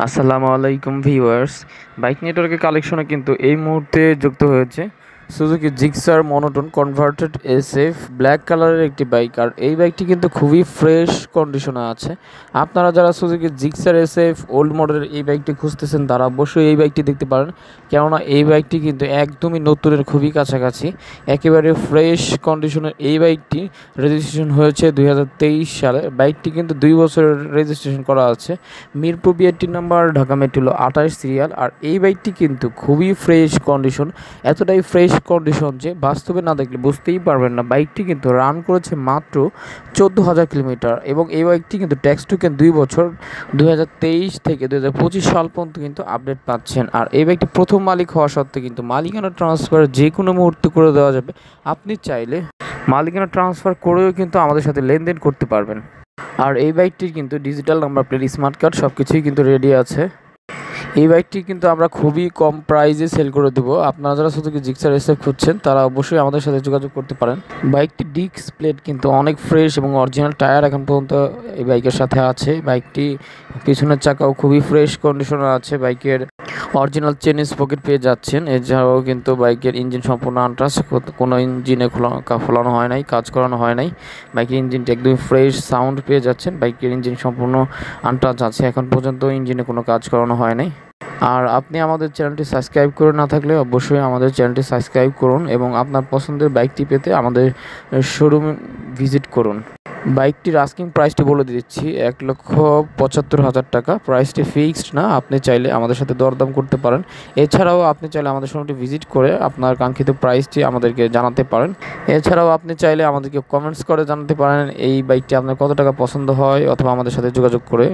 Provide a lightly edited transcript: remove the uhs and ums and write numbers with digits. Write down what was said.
আসসালামু আলাইকুম viewers. Bike নেটওয়ার্কের কালেকশনে কিন্তু এই মুহূর্তে যুক্ত হয়েছে Suzuki Gixxer monotone converted SF black কালারের একটি বাইক। আর এই বাইকটি কিন্তু খুবই ফ্রেশ কন্ডিশনে আছে। আপনারা যারা সুজুকি জিক্সার এসএফ ওল্ড মডেলের এই বাইকটি খুঁজতেছেন তারা অবশ্যই এই বাইকটি দেখতে পারেন, কেননা এই বাইকটি কিন্তু একদমই নতুনের খুবই কাছাকাছি। একেবারে ফ্রেশ কন্ডিশনের এই বাইকটি রেজিস্ট্রেশন হয়েছে 2023 সালে। বাইকটি কিন্তু 2 বছরের রেজিস্ট্রেশন করা আছে। Mirpur BRT number, Dhaka metro 28 serial. আর এই বাইকটি কিন্তু খুবই ফ্রেশ কন্ডিশন, এতটাই ফ্রেশ কন্ডিশন যে বাস্তবে না দেখলে বুঝতেই পারবেন না। বাইকটি কিন্তু রান করেছে মাত্র 14,000 কিলোমিটার এবং এই বাইকটি কিন্তু ট্যাক্স টোকেন 2 বছর 2023 থেকে 2025 সাল পর্যন্ত কিন্তু আপডেট পাচ্ছেন। আর এই বাইকটি প্রথম মালিক হওয়া সত্ত্বেও কিন্তু মালিকানা ট্রান্সফার যে কোনো মুহূর্তে করে দেওয়া যাবে। আপনি চাইলে মালিকানা ট্রান্সফার করেও কিন্তু আমাদের সাথে লেনদেন করতে পারবেন। আর এই বাইকটির কিন্তু digital number plate, smart card সব কিছুই কিন্তু রেডি আছে। এই বাইকটি কিন্তু আমরা খুবই কম প্রাইসে সেল করে দেবো। আপনারা যারা সুজুকি জিক্সার এসএফ খুঁজছেন তারা অবশ্যই আমাদের সাথে যোগাযোগ করতে পারেন। বাইকটি ডিস্ক প্লেট কিন্তু অনেক ফ্রেশ এবং অরিজিনাল টায়ার এখন পর্যন্ত এই বাইকের সাথে আছে। বাইকটি পিছনের চাকাও খুবই ফ্রেশ কন্ডিশনে আছে। বাইকের অরিজিনাল চেন স্পকেট পেয়ে যাচ্ছেন। এছাড়াও কিন্তু বাইকের ইঞ্জিন সম্পূর্ণ আনটাচ, কোনো ইঞ্জিনে খোলানো হয় নাই, কাজ করানো হয় নাই। বাইকের ইঞ্জিনটি একদম ফ্রেশ সাউন্ড পেয়ে যাচ্ছেন। বাইকের ইঞ্জিন সম্পূর্ণ আনটাচ আছে, এখন পর্যন্ত ইঞ্জিনে কোনো কাজ করানো হয় নাই। আর আপনি আমাদের চ্যানেলটি সাবস্ক্রাইব করে না থাকলে অবশ্যই আমাদের চ্যানেলটি সাবস্ক্রাইব করুন এবং আপনার পছন্দের বাইকটি পেতে আমাদের শোরুমে ভিজিট করুন। বাইকটির আস্কিং প্রাইসটি বলে দিচ্ছি 1,75,000 টাকা। প্রাইসটি ফিক্সড না, আপনি চাইলে আমাদের সাথে দরদাম করতে পারেন। এছাড়াও আপনি চাইলে আমাদের শোরুমটি ভিজিট করে আপনার কাঙ্ক্ষিত প্রাইসটি আমাদেরকে জানাতে পারেন। এছাড়াও আপনি চাইলে আমাদেরকে কমেন্টস করে জানাতে পারেন এই বাইকটি আপনার কত টাকা পছন্দ হয়, অথবা আমাদের সাথে যোগাযোগ করে।